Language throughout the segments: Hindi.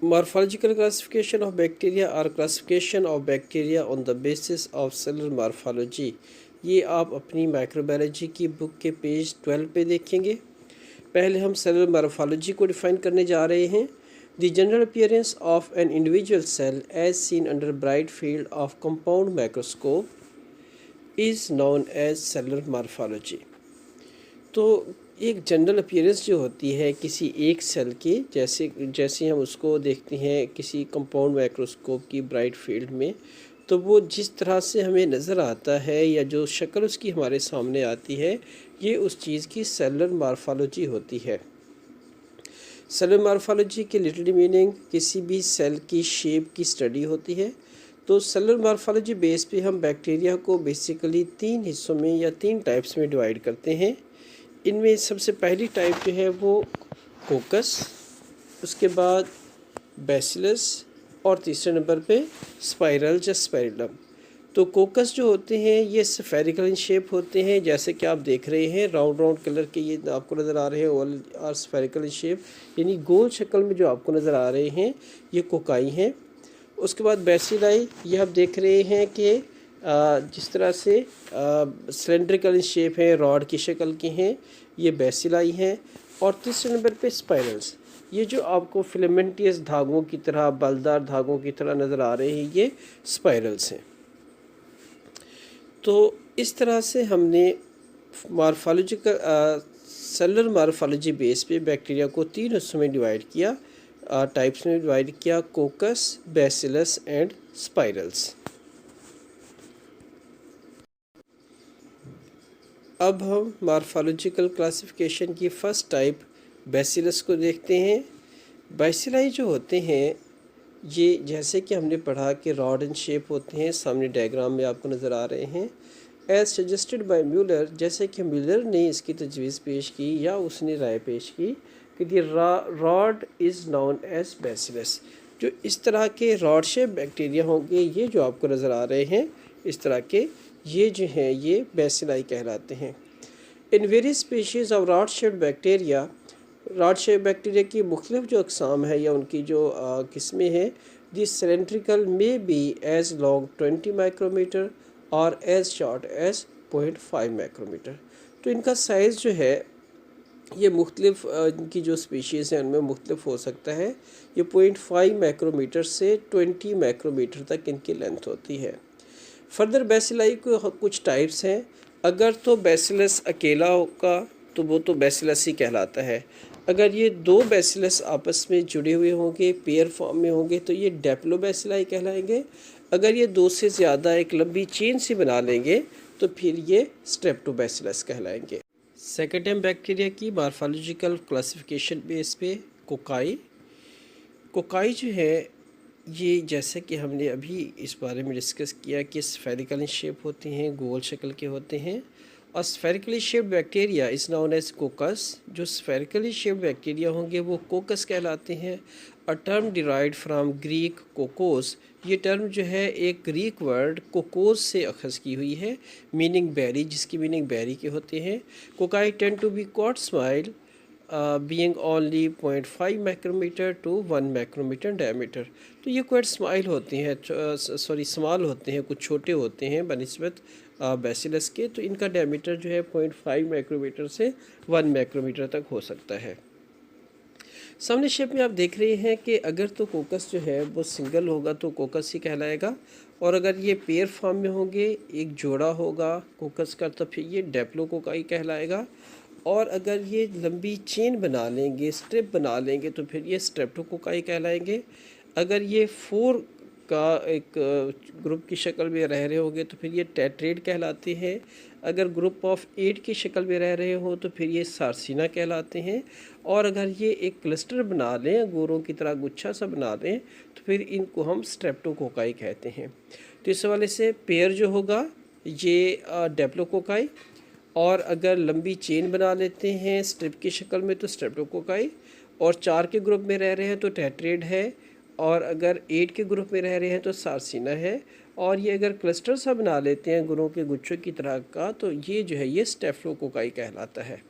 Morphological classification of bacteria or classification of bacteria on the basis of cellular morphology, ये आप अपनी माइक्रोबायोलॉजी की बुक के पेज 12 पे देखेंगे। पहले हम सेलुलर मॉर्फोलॉजी को डिफाइन करने जा रहे हैं। The general appearance of an individual cell as seen under bright field of compound microscope is known as cellular morphology. तो एक जनरल अपीयरेंस जो होती है किसी एक सेल की, जैसे हम उसको देखते हैं किसी कंपाउंड माइक्रोस्कोप की ब्राइट फील्ड में, तो वो जिस तरह से हमें नज़र आता है या जो शक्ल उसकी हमारे सामने आती है, ये उस चीज़ की सेलुलर मॉर्फोलॉजी होती है। सेलुलर मॉर्फोलॉजी की लिटिल मीनिंग किसी भी सेल की शेप की स्टडी होती है। तो सेलुलर मॉर्फोलॉजी बेस पे हम बैक्टीरिया को बेसिकली 3 हिस्सों में या 3 टाइप्स में डिवाइड करते हैं। इनमें सबसे पहली टाइप जो है वो कोकस, उसके बाद बैसिलस और तीसरे नंबर पे स्पाइरल या स्पाइरलम। तो कोकस जो होते हैं ये स्फेरिकल इन शेप होते हैं, जैसे कि आप देख रहे हैं राउंड राउंड कलर के ये आपको नज़र आ रहे हैं, ओवल और स्फेरिकल इन शेप, यानी गोल शक्ल में जो आपको नज़र आ रहे हैं ये कोकाई हैं। उसके बाद बैसिलाई, ये आप देख रहे हैं कि जिस तरह से सिलेंड्रिकल शेप है, रॉड की शक्ल के हैं, ये बैसिलाई हैं। और तीसरे नंबर पे स्पाइरल्स, ये जो आपको फिलामेंटियस धागों की तरह, बलदार धागों की तरह नज़र आ रहे हैं, ये स्पाइरल्स हैं। तो इस तरह से हमने मॉर्फोलॉजिकल सेलुलर मॉर्फोलॉजी बेस पे बैक्टीरिया को 3 हिस्सों में डिवाइड किया, टाइप्स में डिवाइड किया, कोकस, बैसिलस एंड स्पाइरल्स। अब हम मॉर्फोलॉजिकल क्लासिफिकेशन की फर्स्ट टाइप बैसिलस को देखते हैं। बैसिलाई जो होते हैं ये, जैसे कि हमने पढ़ा कि रॉड इन शेप होते हैं, सामने डायग्राम में आपको नज़र आ रहे हैं। एज सजेस्टेड बाय म्यूलर, जैसे कि म्यूलर ने इसकी तजवीज़ पेश की या उसने राय पेश की कि the rod is known as bacillus. जो इस तरह के रॉड शेप बैक्टीरिया होंगे, ये जो आपको नज़र आ रहे हैं इस तरह के, ये जो हैं ये बैसिलाई कहलाते हैं। In various species of rod shape bacteria, rod shape bacteria की मुख्तलिफ जो अक़साम है या उनकी जो किस्में हैं, दी सिलेंड्रिकल में बी एज़ लॉन्ग 20 माइक्रोमीटर और एज़ शॉर्ट एज़ 0.5 माइक्रोमीटर। तो इनका साइज़ जो है ये मुख्तलिफ इनकी जो स्पीशीज़ हैं उनमें मुख्तलिफ हो सकता है। ये 0.5 माइक्रोमीटर से 20 माइक्रोमीटर तक इनकी लेंथ होती है। फर्दर बैसिलाई को कुछ टाइप्स हैं। अगर तो बैसिलस अकेला होगा तो वो तो बैसिलस ही कहलाता है। अगर ये 2 बैसिलस आपस में जुड़े हुए होंगे, पेयर फॉर्म में होंगे, तो ये डेप्लोबैसिलाई कहलाएंगे। अगर ये 2 से ज़्यादा एक लंबी चेन से बना लेंगे तो फिर ये स्ट्रेप्टोबैसिलस कहलाएंगे। सेकेंड टाइम बैक्टीरिया की मॉर्फोलॉजिकल क्लासिफिकेशन बेस पे कोकाई जो है ये, जैसे कि हमने अभी इस बारे में डिस्कस किया कि स्फेरिकल शेप होते हैं, गोल शक्ल के होते हैं। और spherically shaped bacteria is known as coccus. जो स्फेरिकली शेप्ड बैक्टीरिया होंगे वो कोकस कहलाते हैं। A term derived from Greek kokkos, ये टर्म जो है एक ग्रीक वर्ड कोकोस से अखज़ की हुई है, मीनिंग बेरी, जिसकी मीनिंग बेरी के होते हैं। Cocci tend to be quite small being only 0.5 micrometer to 1 micrometer diameter. तो ये क्वाइट स्माइल होते हैं, स्मॉल होते हैं, कुछ छोटे होते हैं बनिस्बत बैसिलस के। तो इनका डायमीटर जो है 0.5 माइक्रोमीटर से 1 माइक्रोमीटर तक हो सकता है। सामने शेप में आप देख रहे हैं कि अगर तो कोकस जो है वो सिंगल होगा तो कोकस ही कहलाएगा, और अगर ये पेयर फॉर्म में होंगे, एक जोड़ा होगा कोकस का, तो फिर ये डेप्लोकोकाई कहलाएगा। और अगर ये लंबी चेन बना लेंगे, स्ट्रिप बना लेंगे, तो फिर ये स्ट्रेप्टोकोकाई कहलाएंगे। अगर ये 4 का एक ग्रुप की शक्ल में रह रहे होंगे तो फिर ये टेट्रेड कहलाते हैं। अगर ग्रुप ऑफ 8 की शक्ल में रह रहे हो तो फिर ये सार्सिना कहलाते हैं। और अगर ये एक क्लस्टर बना लें, अंगूरों की तरह गुच्छा सा बना लें, तो फिर इनको हम स्ट्रेप्टोकोकाई कहते हैं। तो इस वाले से पेयर जो होगा ये डेप्लोकोकाई, और अगर लंबी चेन बना लेते हैं स्ट्रिप की शक्ल में तो स्ट्रेप्टोकोकाई, और 4 के ग्रुप में रह रहे हैं तो टेट्रेड है, और अगर 8 के ग्रुप में रह रहे हैं तो सार्सिना है, और ये अगर क्लस्टर सा बना लेते हैं गुणों के गुच्छों की तरह का तो ये जो है ये स्टेफ्लोकोकाई कहलाता है।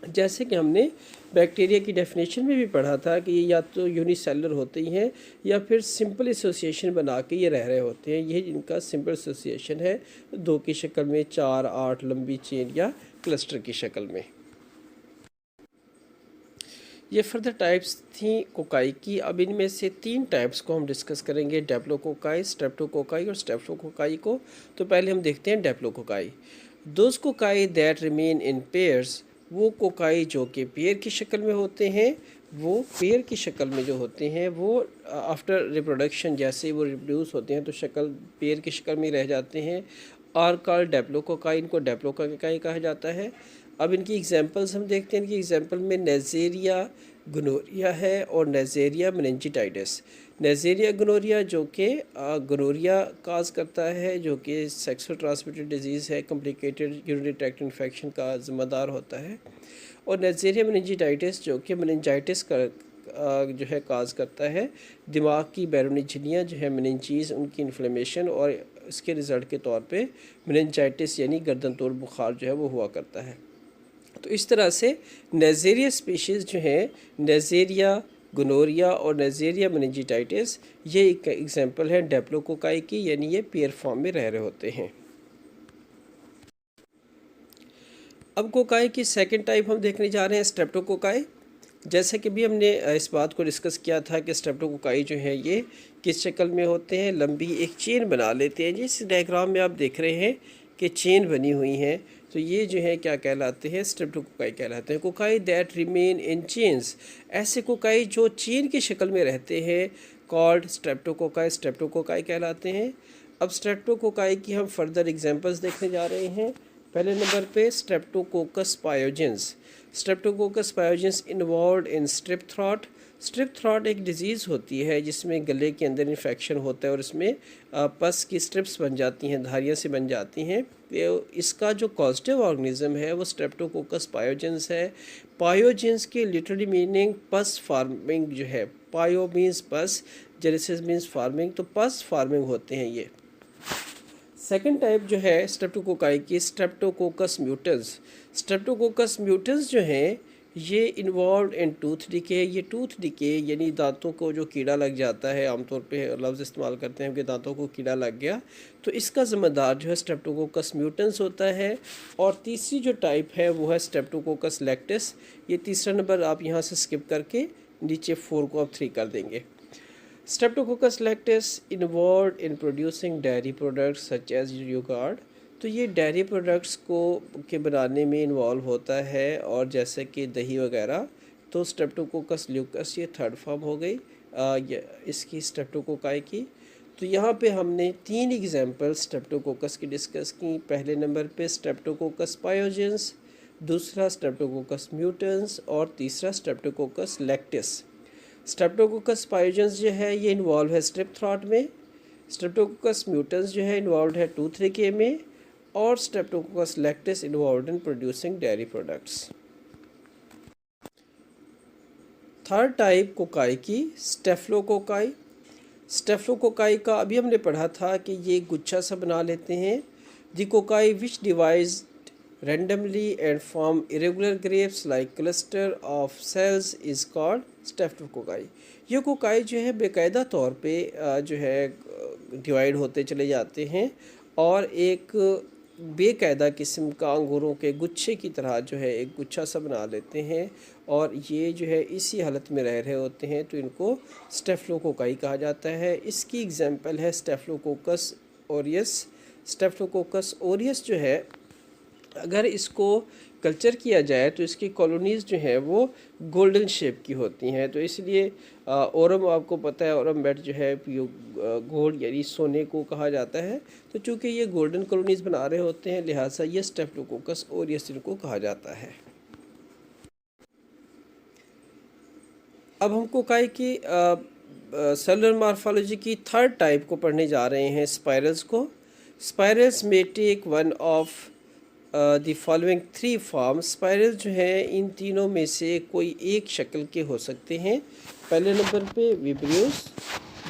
जैसे कि हमने बैक्टीरिया की डेफिनेशन में भी पढ़ा था कि ये या तो यूनिसेलुलर होते ही हैं या फिर सिंपल एसोसिएशन बना के ये रह रहे होते हैं। यही इनका सिंपल एसोसिएशन है, 2 की शक्ल में, 4, 8 लंबी चेन या क्लस्टर की शक्ल में। ये फर्दर टाइप्स थी कोकाई की। अब इनमें से 3 टाइप्स को हम डिस्कस करेंगे, डेप्लोकोकाई, स्ट्रेप्टोकोकाई और स्टेप्टोकोकाई को। तो पहले हम देखते हैं diplococci. Those cocci that remain in pairs, वो कोकाई जो कि पेयर की शक्ल में होते हैं, वो पेयर की शक्ल में जो होते हैं वो आफ्टर रिप्रोडक्शन जैसे वो रिप्रोड्यूस होते हैं तो शक्ल पेयर की शक्ल में रह जाते हैं, और कॉल्ड डेप्लोकोकाई, इनको डेप्लोकोकाई कहा जाता है। अब इनकी एग्जांपल्स हम देखते हैं। इनकी एग्जांपल में नेज़ेरिया गोनोरिया है और नेज़ेरिया मेनिंजाइटिस। नेज़ेरिया गोनोरिया जो कि गोनोरिया काज करता है, जो कि सेक्सुअल ट्रांसमिटेड डिजीज़ है, कॉम्प्लिकेटेड यूरिनरी ट्रैक्ट इन्फेक्शन का ज़िम्मेदार होता है। और नेज़ेरिया मेनिंजाइटिस जो कि मेनिंजाइटिस का जो है काज करता है, दिमाग की बैरूनी झिल्लियाँ जो है मेनिंजीज़, उनकी इन्फ्लेमेशन, और इसके रिज़ल्ट के तौर पे मेनिंजाइटिस यानी गर्दन तोड़ बुखार जो है वो हुआ करता है। तो इस तरह से नेज़ेरिया स्पीशीज़ जो हैं, नेज़ेरिया गोनोरिया और नेज़ेरिया मेनिंजाइटिस, ये एक एग्जांपल है डेप्लोकोकाई की, यानी ये पेयर फॉर्म में रह रहे होते हैं। अब कोकाई की सेकंड टाइप हम देखने जा रहे हैं, स्ट्रेप्टोकोकाई। जैसे कि भी हमने इस बात को डिस्कस किया था कि स्ट्रेप्टोकोकाई जो है ये किस शक्ल में होते हैं, लंबी एक चेन बना लेते हैं। जिस डायग्राम में आप देख रहे हैं कि चेन बनी हुई हैं, तो ये जो है क्या कहलाते हैं, स्ट्रेप्टोकोकाई कहलाते हैं। Cocci that remain in chains, ऐसे कोकाई जो चेन की शक्ल में रहते हैं, कॉल्ड स्ट्रेप्टोकोकाई, स्ट्रेप्टोकोकाई कहलाते हैं। अब स्ट्रेप्टोकोकाई की हम फर्दर एग्जांपल्स देखने जा रहे हैं। पहले नंबर पे Streptococcus pyogenes. Streptococcus pyogenes involve in strip throat. Strip throat एक डिज़ीज़ होती है जिसमें गले के अंदर इन्फेक्शन होता है और इसमें पस की स्ट्रिप्स बन जाती हैं, धारियाँ से बन जाती हैं। तो इसका जो कॉजेटिव ऑर्गेनिज्म है वो स्ट्रेप्टोकोकस पायोजेंस है। पायोजेंस की लिटरली मीनिंग पस फार्मिंग जो है, पायो मीन्स पस, जेनेसिस मीन्स फार्मिंग, तो पस फार्मिंग होते हैं ये। सेकेंड टाइप जो है स्ट्रेप्टोकोकाई की, स्ट्रेप्टोकोकस म्यूटेंस। स्ट्रेप्टोकोकस म्यूटेंस जो हैं ये इन्वॉल्व इन टूथ डिके। ये टूथ डिके यानी दांतों को जो कीड़ा लग जाता है, आमतौर पे लफ्ज़ इस्तेमाल करते हैं कि दांतों को कीड़ा लग गया, तो इसका ज़िम्मेदार जो है स्ट्रेप्टोकोकस म्यूटेंस होता है। और तीसरी जो टाइप है वो है स्ट्रेप्टोकोकस लैक्टिस। ये तीसरा नंबर आप यहाँ से स्किप करके नीचे 4 को आप 3 कर देंगे। Streptococcus lactis involve in producing dairy products such as yogurt. तो ये डेयरी प्रोडक्ट्स को के बनाने में इन्वॉल्व होता है, और जैसे कि दही वगैरह। तो स्ट्रेप्टोकोकस ल्यूकस ये थर्ड फॉर्म हो गई इसकी स्ट्रेप्टोकोकाई की। तो यहाँ पे हमने 3 एग्जांपल स्ट्रेप्टोकोकस की डिस्कस की। पहले नंबर पे स्ट्रेप्टोकोकस पायोजेंस, दूसरा स्ट्रेप्टोकोकस म्यूटेंस और तीसरा स्ट्रेप्टोकोकस लैक्टिस। स्ट्रेप्टोकोकस पायोजेंस जो है ये इन्वॉल्व है स्ट्रिप थ्रॉट में, स्ट्रेप्टोकोकस म्यूटेंस जो है इन्वॉल्व है टूथ डिके में, और Streptococcus lactis involve in producing dairy products. Third type cocci की, स्टेफ्लोकोकाई। स्टेफ्लोकोकाई का अभी हमने पढ़ा था कि ये गुच्छा सा बना लेते हैं। The cocci which divide randomly and form irregular grapes like cluster of cells is called स्टेफ्टोकोकाई। ये कोकाई जो है बेकायदा तौर पे जो है डिवाइड होते चले जाते हैं और एक बेकायदा किस्म का अंगूरों के गुच्छे की तरह जो है एक गुच्छा सा बना लेते हैं, और ये जो है इसी हालत में रह रहे होते हैं, तो इनको स्टेफ्लोकोकाई कहा जाता है। इसकी एग्जांपल है स्टेफ्लोकोकस ओरियस। स्टेफ्लोकोकस ओरियस जो है अगर इसको कल्चर किया जाए तो इसकी कॉलोनीज़ जो है वो गोल्डन शेप की होती हैं। तो इसलिए ओरम, आपको पता है ओरम बेट जो है गोल्ड यानी सोने को कहा जाता है। तो चूँकि ये गोल्डन कॉलोनीज़ बना रहे होते हैं, लिहाजा ये स्टेफ्लोकोकस ओरियस इनको कहा जाता है। अब हम कोकाई की सेलुलर मॉर्फोलॉजी की थर्ड टाइप को पढ़ने जा रहे हैं, स्पाइरल्स को। स्पाइरल्स में take one of the following 3 forms. Spiral जो है इन तीनों में से कोई एक शक्ल के हो सकते हैं। पहले नंबर पे विब्रियोस,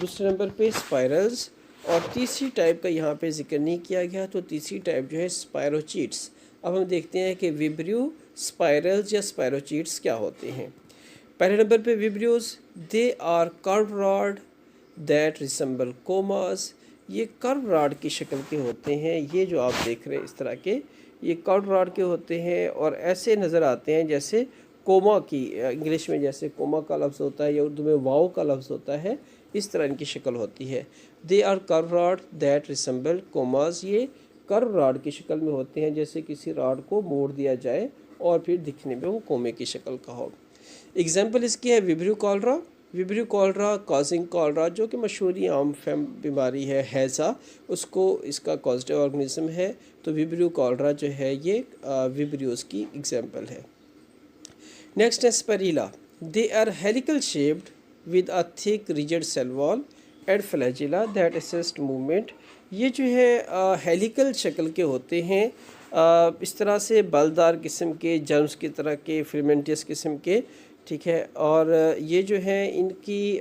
दूसरे नंबर पे स्पाइरल्स, और तीसरी टाइप का यहाँ पे जिक्र नहीं किया गया, तो तीसरी टाइप जो है स्पायरोचीट्स। अब हम देखते हैं कि विब्रियो स्पाइरल्स या स्पायरोचीट्स क्या होते हैं। पहले नंबर पे vibrios, they are curve rod that resemble commas. ये कर्व रॉड की शक्ल के होते हैं, ये जो आप देख रहे हैं इस तरह के, ये कर्व रॉड के होते हैं और ऐसे नज़र आते हैं जैसे कोमा की, इंग्लिश में जैसे कोमा का लफ्ज़ होता है या उर्दू में वाव का लफ्ज़ होता है, इस तरह इनकी शक्ल होती है। They are curve rod that resemble commas, ये कर्व रॉड की शक्ल में होते हैं, जैसे किसी रॉड को मोड़ दिया जाए और फिर दिखने में वो कोमे की शक्ल का हो। एग्जाम्पल इसकी है vibrio cholera. Vibrio cholera causing cholera, जो कि मशहूरी आम फैम बीमारी है हैज़ा, उसको इसका कॉजेटिव ऑर्गेनिज्म है। तो विब्रियो कॉलरा जो है ये विब्रियोज की एग्जाम्पल है। नेक्स्ट है spirilla, they are helical shaped with a thick rigid cell wall and flagella that assist movement. ये जो है हेलिकल शक्ल के होते हैं, इस तरह से बलदार किस्म के, जर्म्स की तरह के, फिलामेंटस किस्म के, ठीक है। और ये जो है इनकी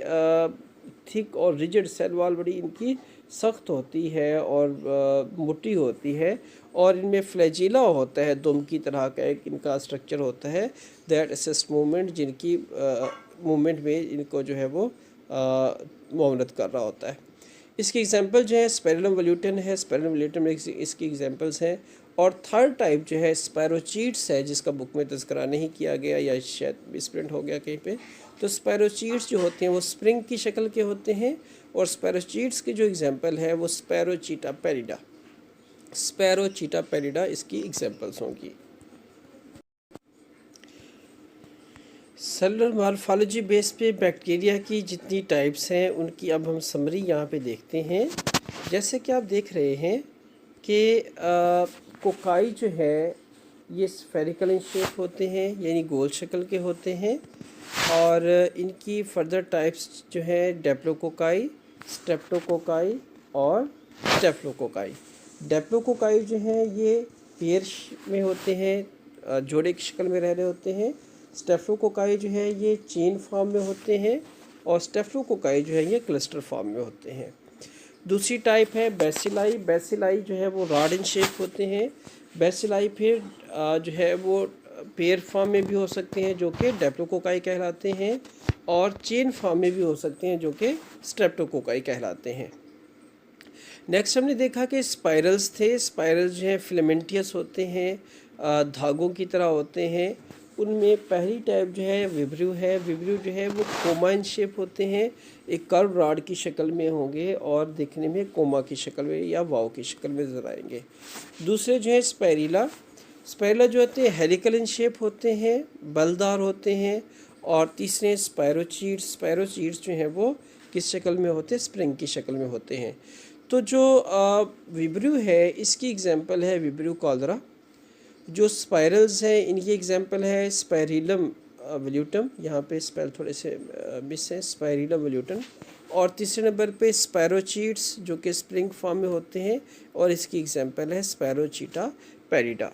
थिक और रिजिड सेल वॉल बड़ी इनकी सख्त होती है और मोटी होती है, और इनमें फ्लैजिला होता है, दुम की तरह का एक इनका स्ट्रक्चर होता है, दैट असिस्ट मूवमेंट, जिनकी मूवमेंट में इनको जो है वो मुआवनत कर रहा होता है। इसकी एग्जांपल जो है स्पेरिलम वल्यूटन है, स्पेरिलम वल्यूटन में इसकी एग्जांपल्स हैं। और थर्ड टाइप जो है स्पायरोचीट्स है, जिसका बुक में तज़किरा नहीं किया गया या शायद मिसप्रिंट हो गया कहीं पे। तो स्पायरोचीट्स जो होते हैं वो स्प्रिंग की शक्ल के होते हैं, और स्पायरोचीट्स के जो एग्जांपल है वो स्पैरोचीटा पैरिडा, स्पैरोचीटा पैरिडा इसकी एग्जांपल्स होंगी। सेलुलर मॉर्फोलॉजी बेस पे बैक्टीरिया की जितनी टाइप्स हैं उनकी अब हम समरी यहाँ पे देखते हैं। जैसे कि आप देख रहे हैं कि कोकाई जो है ये स्फेरिकल इन शेप होते हैं, यानी गोल शक्ल के होते हैं। और इनकी फर्दर टाइप्स जो है डेप्लोकोकाई, स्ट्रेप्टोकोकाई और स्टेफ्लोकोकाई। डेप्लोकोकाई जो है ये पेयर में होते हैं, जोड़े की शक्ल में रह रहे होते हैं। स्टेफ्लोकोकाई जो है ये चेन फॉर्म में होते हैं, और स्टेफ्लोकोकाई जो है ये क्लस्टर फॉर्म में होते हैं। दूसरी टाइप है बेसिलाई। बेसिलाई जो है वो रॉड इन शेप होते हैं। बेसिलाई फिर जो है वो पेयर फॉर्म में भी हो सकते हैं, जो कि डेप्लोकोकाई कहलाते हैं, और चेन फॉर्म में भी हो सकते हैं, जो कि स्ट्रेप्टोकोकाई कहलाते हैं। नेक्स्ट हमने देखा कि स्पाइरल्स थे। स्पाइरल्स जो है फिलामेंटियस होते हैं, धागों की तरह होते हैं। उनमें पहली टाइप जो है विब्रियो है। विब्रियो जो है वो कोमा इन शेप होते हैं, एक कर्व रॉड की शक्ल में होंगे और दिखने में कोमा की शक्ल में या वाव की शक्ल में नजर आएंगे। दूसरे जो है स्पाइरिला। स्पाइरिला जो होते हैं हेलिकल इन शेप होते हैं, बलदार होते हैं। और तीसरे स्पायरोचीट्स। स्पायरोचीट्स जो हैं वो किस शक्ल में होते हैं, स्प्रिंग की शक्ल में होते हैं। तो जो विब्रियो है इसकी एग्जांपल है विब्रियो कॉलरा। जो स्पाइरल्स हैं इनकी एग्जांपल है स्पायरिलम वल्यूटम, यहाँ पे स्पेल थोड़े से मिस हैं, स्पायरिलम वल्यूटम। और तीसरे नंबर पे स्पैरोचीट्स जो कि स्प्रिंग फॉर्म में होते हैं, और इसकी एग्जांपल है स्पैरोचीटा पैरिडा।